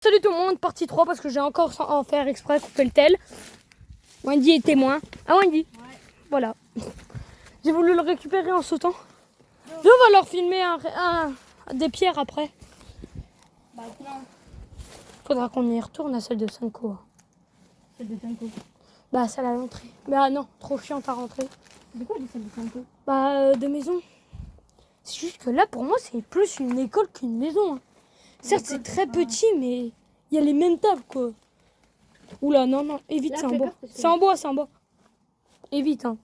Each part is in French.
Salut tout le monde, partie 3 parce que j'ai encore sans en faire exprès coupé le tel. Wendy est témoin. Ah Wendy. Ouais. Voilà. J'ai voulu le récupérer en sautant. Et on va leur filmer des pierres après. Bah non. Faudra qu'on y retourne à celle de Sanko. Celle de Sanko. Bah celle à l'entrée. Bah non, trop chiante à rentrer. De quoi celle de Sanko? Bah de maison. C'est juste que là pour moi c'est plus une école qu'une maison. Hein. Certes c'est très petit mais il y a les mêmes tables quoi. Oula non, évite, c'est en bois. C'est en bois, c'est en bois. Évite hein.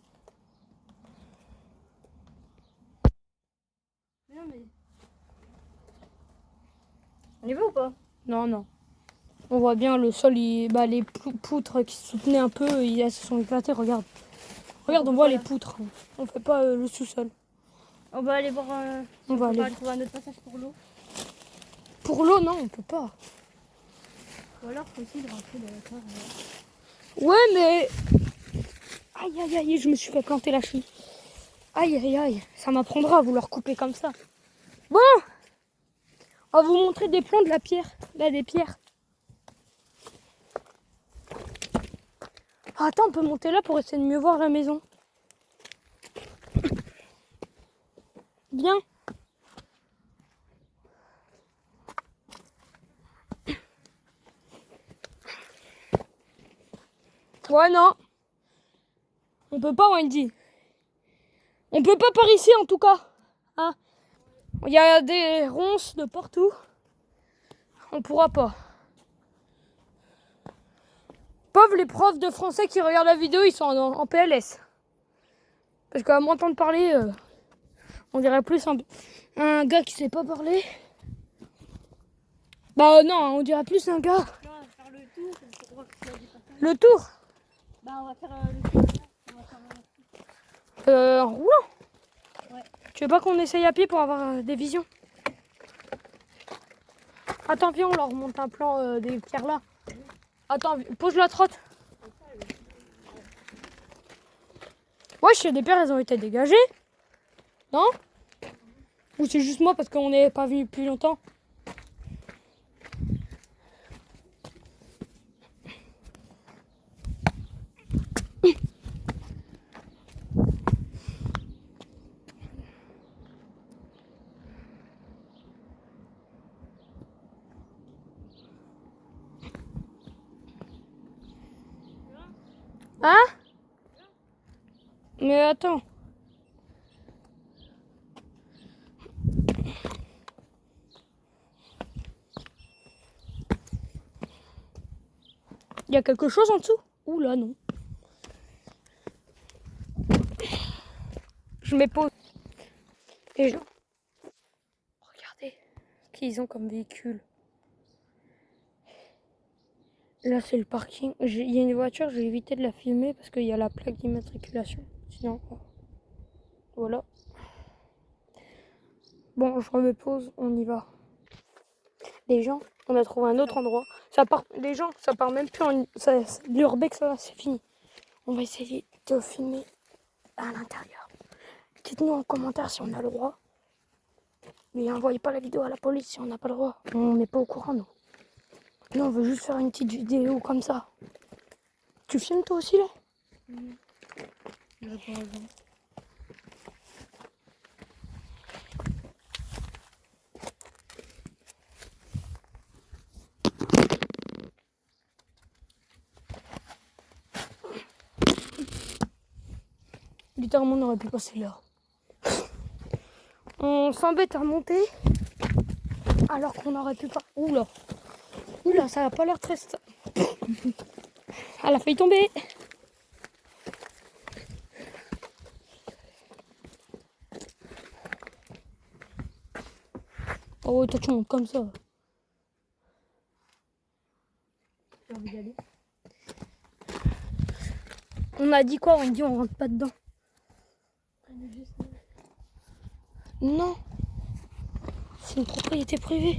Non mais... On y va ou pas? Non. On voit bien le sol, les poutres qui se soutenaient un peu, elles se sont éclatées, regarde. Regarde, on voit les poutres. On fait pas le sous-sol. On va aller voir... On va aller trouver un autre passage pour l'eau. Pour l'eau, non, on peut pas. Ou alors faut aussi de rentrer dans la cave. Ouais, mais... Aïe, je me suis fait planter la cheville. Aïe, ça m'apprendra à vouloir couper comme ça. Bon, on va vous montrer des plans de la pierre. Là, des pierres. Ah, attends, on peut monter là pour essayer de mieux voir la maison. Bien. Ouais, non. On peut pas, Wendy. On peut pas par ici, en tout cas. Hein? Il y a des ronces de partout. On pourra pas. Pauvres les profs de français qui regardent la vidéo, ils sont en PLS. Parce qu'à m'entendre parler, on dirait plus un gars qui sait pas parler. Bah non, on dirait plus un gars. Non, on va faire le tour pour voir s'il y a du passage. Le tour Bah on va faire le tour. On va faire en roulant. Ouais. Tu veux pas qu'on essaye à pied pour avoir des visions? Attends, viens, on leur remonte un plan des pierres là. Attends, pose la trotte. Ouais, je sais, des pierres, elles ont été dégagées. Non? Ou c'est juste moi parce qu'on n'est pas venu depuis longtemps? Hein? Mais attends. Il y a quelque chose en dessous? Ouh là, non. Je m'épose. Les gens. Regardez ce qu'ils ont comme véhicule. Là, c'est le parking. Il y a une voiture, j'ai évité de la filmer parce qu'il y a la plaque d'immatriculation. Sinon, voilà. Bon, je remets pause, on y va. Les gens, on a trouvé un autre endroit. Les gens, ça part même plus en... L'urbex, ça va, c'est fini. On va essayer de filmer à l'intérieur. Dites-nous en commentaire si on a le droit. Mais envoyez pas la vidéo à la police si on n'a pas le droit. On n'est pas au courant, nous. Nous, on veut juste faire une petite vidéo comme ça. Tu filmes toi aussi, là? J'ai pas raison. Littéralement, on aurait pu passer là. On s'embête à monter alors qu'on aurait pu pas. Oula, ça n'a pas l'air très. Elle a failli tomber. Oh, toi tu montes comme ça. J'ai envie d'aller. On a dit quoi? On dit on rentre pas dedans. Non, c'est une propriété privée.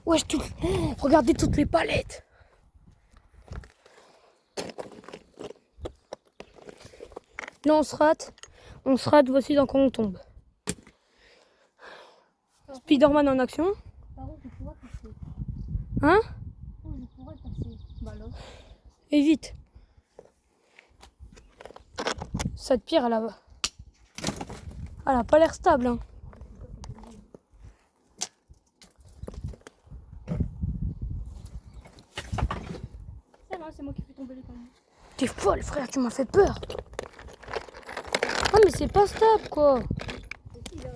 Wesh, regardez toutes les palettes. Là, on se rate. Voici dans quoi on tombe. Spider-Man en action. Par contre, tu vois que c'est... Hein? Oh, je pourrais passer. Bah là. Et vite. Cette pierre, elle a pas l'air stable. Hein. Ça va, c'est moi qui fais tomber les cailloux. T'es folle, frère, tu m'as fait peur. Ah, mais c'est pas stable, quoi. Et si, là.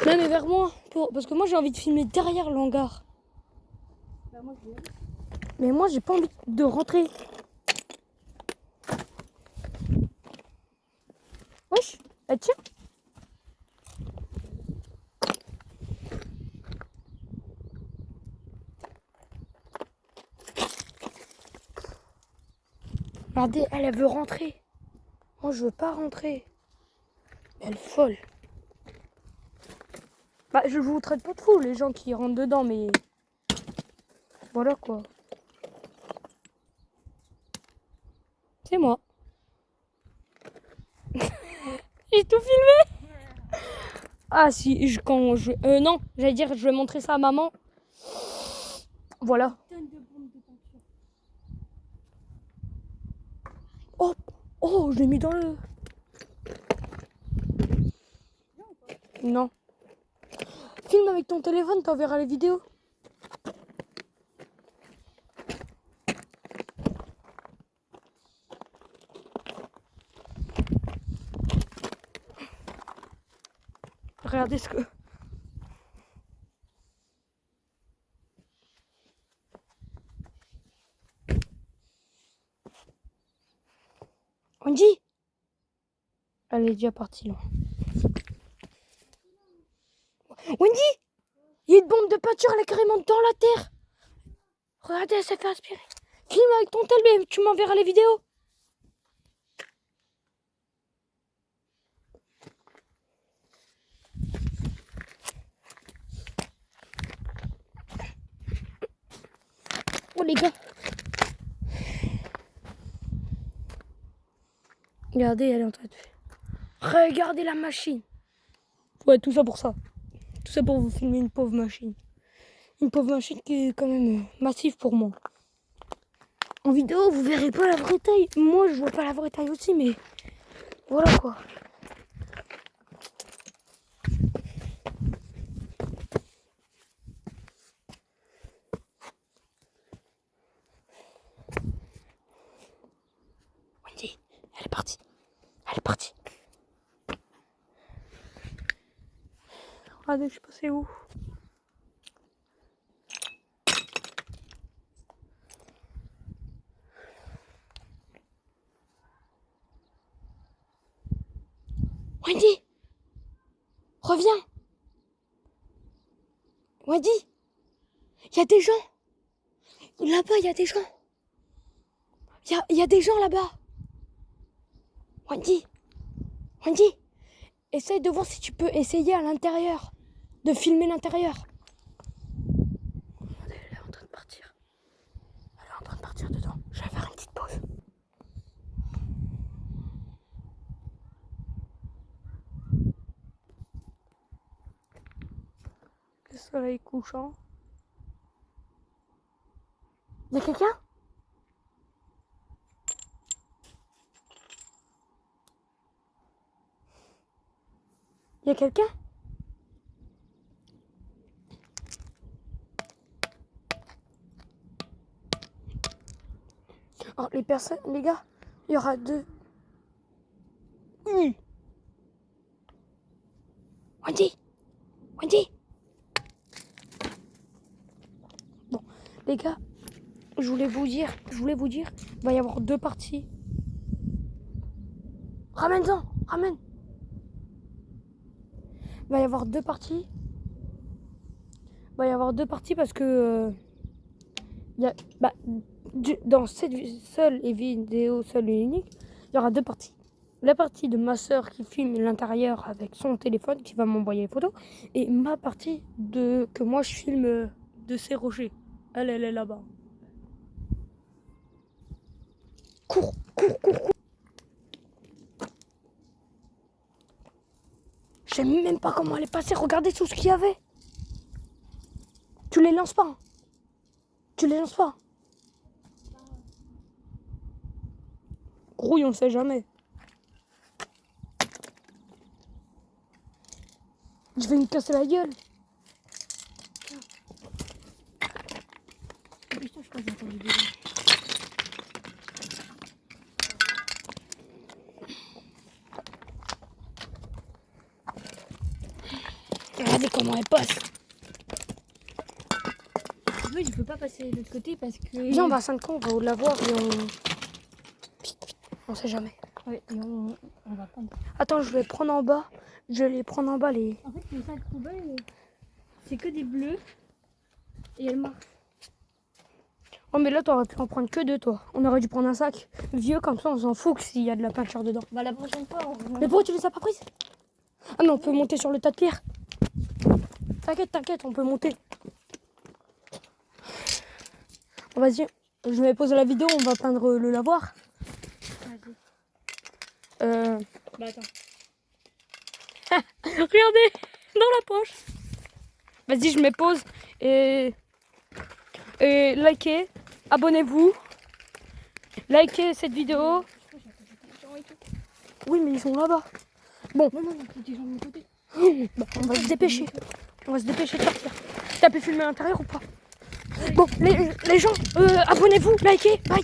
Non, mais vers moi. Parce que moi, j'ai envie de filmer derrière le hangar. Bah moi, je vais y aller. Mais moi, j'ai pas envie de rentrer. Wesh, tiens. Regardez, elle veut rentrer. Moi, je veux pas rentrer. Elle est folle. Bah, je vous traite pas de fou, les gens qui rentrent dedans, mais... Voilà, quoi. C'est moi. J'ai tout filmé. Ah, si, non, j'allais dire, je vais montrer ça à maman. Voilà. Tonne de bombes de peinture. Oh, oh, je l'ai mis dans le... Non. Filme avec ton téléphone, t'enverras les vidéos. Regardez ce que... Wendy, elle est déjà partie, là. Wendy, il y a une bombe de peinture, elle est carrément dans la terre. Regardez, elle s'est fait aspirer. Filme avec ton téléphone, tu m'enverras les vidéos. Oh les gars. Regardez, elle est en train de faire. Regardez la machine. Ouais, tout ça pour ça. Tout ça pour vous filmer une pauvre machine. Une pauvre machine qui est quand même massive pour moi. En vidéo, vous verrez pas la vraie taille. Moi, je vois pas la vraie taille aussi, mais voilà quoi. Wendy, elle est partie. Elle est partie. Regardez, je sais pas c'est où. Wendy, reviens. Wendy, il y a des gens. Là-bas, il y a des gens. Il y a des gens là-bas. Wendy, Wendy, essaye de voir si tu peux essayer à l'intérieur. De filmer l'intérieur. Elle est en train de partir. Elle est en train de partir dedans. Je vais faire une petite pause. Le soleil couchant. Il y a quelqu'un? Il y a quelqu'un? Alors les personnes, les gars, il y aura deux. Wendy, Wendy. Bon, les gars, je voulais vous dire, il va y avoir deux parties. Ramène-en, ramène. Il va y avoir deux parties. Il va y avoir deux parties parce que dans cette seule vidéo, seule et unique, il y aura deux parties. La partie de ma soeur qui filme l'intérieur avec son téléphone, qui va m'envoyer les photos, et ma partie que moi je filme de ces rochers. Elle est là-bas. Cours, cours, cours, cours. Je sais même pas comment elle est passée. Regardez tout ce qu'il y avait. Tu les lances pas. Hein. Tu les lances pas. Grouille, on sait jamais. Je vais me casser la gueule. Putain, je crois que j'ai entendu des gens. Regardez comment elle passe. Oui, je peux pas passer de l'autre côté parce que. Viens, on va à Saint-Camp, on va la voir et on sait jamais. Ouais, et on va prendre. Attends, je vais prendre en bas. Je vais les prendre en bas les. En fait, les sacs poubelles, c'est que des bleus. Et elles marchent. Oh mais là t'aurais pu en prendre que deux toi. On aurait dû prendre un sac vieux comme ça on s'en fout que s'il y a de la peinture dedans. Bah, la prochaine fois, Mais pourquoi tu les as pas prises? Ah mais on peut monter sur le tas de pierres. T'inquiète, t'inquiète, on peut monter. Bon, vas-y, je vais poser la vidéo, on va peindre le lavoir. Vas-y. Bah, attends. Regardez, dans la poche. Vas-y, je me pose et likez, abonnez-vous, likez cette vidéo. Oui, mais ils sont là-bas. Bon, Non, non, il y a des gens de mon côté. bah, on va se dépêcher. On va se dépêcher de sortir. T'as pu filmer à l'intérieur ou pas? Bon, les gens, abonnez-vous, likez, bye.